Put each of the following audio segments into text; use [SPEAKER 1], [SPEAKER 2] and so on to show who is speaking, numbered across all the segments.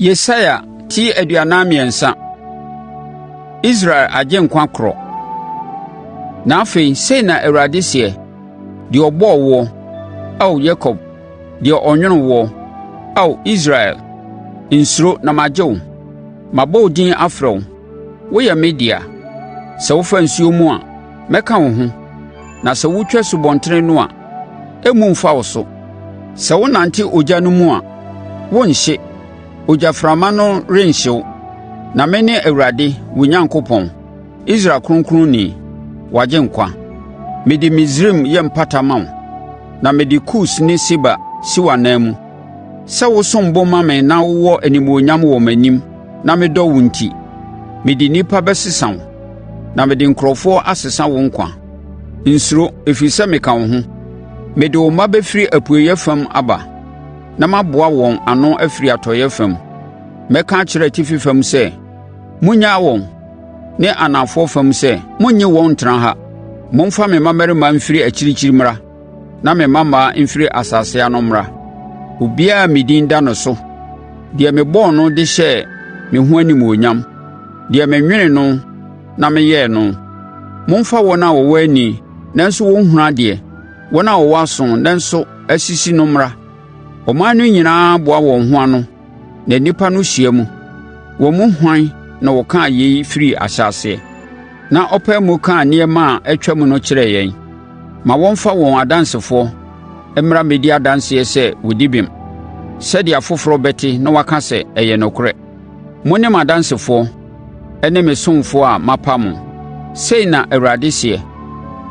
[SPEAKER 1] Yesaia ti aduanan mmiɛnsa. Israel agye nkwa korɔ. Na afei sei na Awurade seɛ, deɛ ɔbɔɔ woɔ, Ao Yakob, deɛ ɔnwonoo woɔ, Ao Israel, nsuro na magye wo. Mabɔ wo din afrɛ wo, woyɛ me dea. Sɛ wofa nsuo mu a, mɛka wo ho, na sɛ wotwa subɔnten no a, ɛmmu mfa wo so. Sɛ wonante ogya no mu a, wonhye, ogyaframa no renhye wo. Na mene Awurade wo Onyankopɔn, Israel Kronkronni, wagye nkwa. Mede Misraim yɛ mpata ma wo, na mede Kus ne Seba si w'anan mu. Sɛ wosom bo ma me na wowɔ animuonyam wɔ m'anim na medɔ wo nti, mede nnipa bɛsesa wo, na mede nkurɔfoɔ asesa wo nkwa. Nsuro, ɛfiri sɛ meka wo ho. Mede wo mma bɛfiri apueeɛ fam aba, na maboa wɔn ano afiri atɔeɛ fam. Mɛka akyerɛ atifi fam sɛ, monnyaa wɔn, ne anafoɔ fam sɛ, monnye wɔn ntena ha. Momfa me mmammarima mfiri akyirikyiri mmra, na me mmammaa mfiri asase ano mmra. Obiara me din da no so, deɛ mebɔɔ no de hyɛɛ me ho animuonyam, deɛ menwene no na meyɛɛ no. Momfa wɔn a wɔwɔ ani nanso wɔnhunu adeɛ, wɔn a wɔwɔ aso nanso asisi no mmra. Ɔman no nyinaa boa wɔn ho ano, na nnipa no hyia mu. Wɔn mu hwan na wɔkaa yei firi ahyɛaseɛ, na ɔpae mu kaa nneɛma a atwam no kyerɛɛ yɛn? Ma wɔmfa wɔn adansefoɔ mmra mmɛdi adanseɛ sɛ wɔdi bem, sɛdeɛ afoforɔ bɛte na waka sɛ ɛyɛ nokorɛ. Mo ne m'adansefoɔ ne me somfoɔ a mapa mo, sei na Awurade seɛ.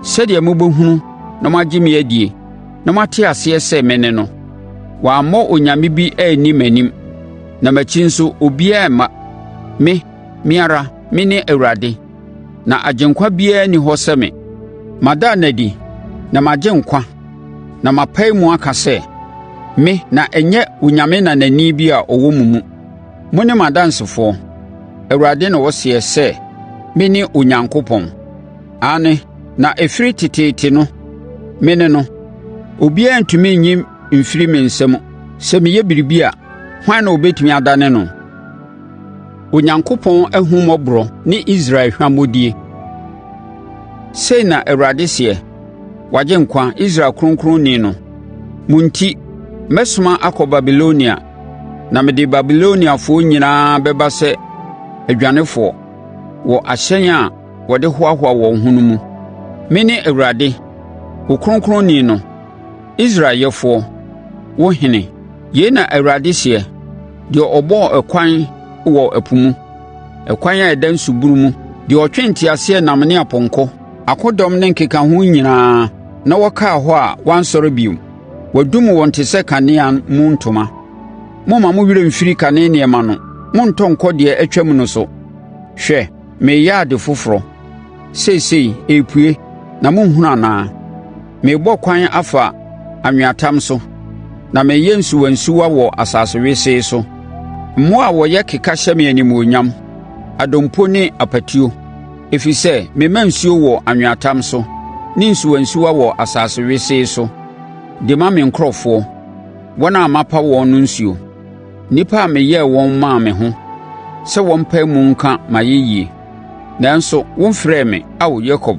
[SPEAKER 1] Sɛdeɛ mobɛhunu na moagye me adie, na moate aseɛ sɛ me ne no. Wɔammɔ onyame bi anni m'anim, na m'akyi nso obiara mma. Me ara, me ne Awurade, na agyenkwa biara nni hɔ sɛ me. Mada n'adi, na magye nkwa, na mapae mu aka sɛ, me na ɛnyɛ onyame nanani bi a ɔwɔ mo mu. Mo ne m'adansefoɔ, Awurade na ɔseɛ sɛ, me ne Onyankopɔn. Ane, na ɛfiri teteete no, me ne no. Obiara ntumi nyi mfiri me nsam. Sɛ meyɛ biribi a, hwan na ɔbɛtumi adane no? Onyankopɔn ahummɔborɔ ne Israel hwammɔdie. Sei na Awurade seɛ, wagye nkwa, Israel Kronkronni no. Mo nti, mɛsoma akɔ Babilonia, na mede Babiloniafoɔ nyinaa bɛba sɛ adwanefoɔ wɔ ahyɛn a wɔde hoahoa wɔn ho no mu. Me ne Awurade, wo Kronkronni no, Israel yɛfoɔ, wo Hene. Yei na Awurade seɛ, deɛ ɔbɔɔ ɛkwan wɔ ɛpo mu, ɛkwan a ɛda nsubunu mu, deɛ ɔtwe nteaseɛ nam ne apɔnkɔ, akodɔm ne nkekaho nyinaa, na wɔkaa hɔ a wɔansɔre bio. Wɔadum wɔn te sɛ kanea mu ntoma. Momma mo werɛ mfiri kane nneɛma no, monntɔ nkɔ deɛ atwam no so. Hwɛ, meyɛ ade foforɔ. Seesei ɛrepue, na monhunu anaa? Merebɔ kwan afa anweatam so, na meyɛ nsuwansuwa wɔ asase wesee so. Mmoa a wɔyɛ keka hyɛ me animuonyam, adompo ne apatuo, ɛfiri sɛ mema nsuo wɔ anweatam so ne nsuwansuwa wɔ asase wesee so, de ma me nkurɔfoɔ, wɔn a mapa wɔn no nsuo, nnipa a meyɛɛ wɔn maa me ho, sɛ wɔmpae mu nka m'ayɛyie. Nanso womfrɛɛ me, Ao Yakob,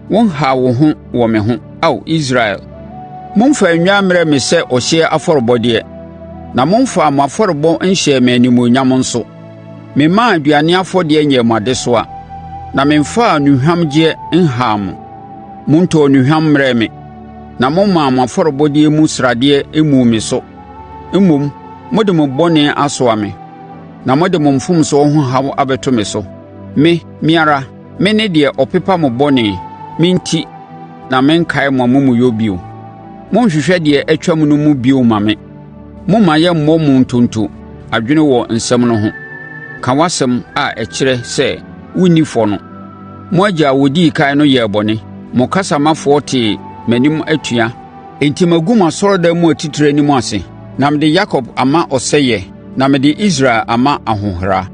[SPEAKER 1] wonhaa wo ho wɔ me ho, Ao Israel. Momfa nnwan mmrɛ me sɛ ɔhyeɛ afɔrebɔdeɛ, na momfaa mo afɔrebɔ nhyɛɛ me animuonyam nso. Memmaa aduane afɔdeɛ nyɛɛ mo adesoa, na memfaa nnuhwamgyeɛ nhaa mo. Montɔɔ nnuhwam mmrɛɛ me, na mommaa mo afɔrebɔdeɛ mu sradeɛ mmuu me so. Mmom, mode mo bɔne asoa me, na mode mo mfomsoɔ ho haw abɛto me so. Me ara, me ne deɛ ɔpepa mo bɔne, me nti na menkae mo amumuyɛ bio. Monhwehwɛ deɛ atwam no mu bio ma me. Momma yɛmmɔ mo ntonto adwene wɔ nsɛm no ho. Ka w'asɛm a ɛkyerɛ sɛ wonni fɔ no. Mo agya a wɔdii kan no yɛɛ bɔne, mo kasamafoɔ tee m'anim atua. Enti magu m'asɔredan mu atitire anim ase, na mede Yakob ama ɔsɛeɛ, na mede Israel ama ahohora.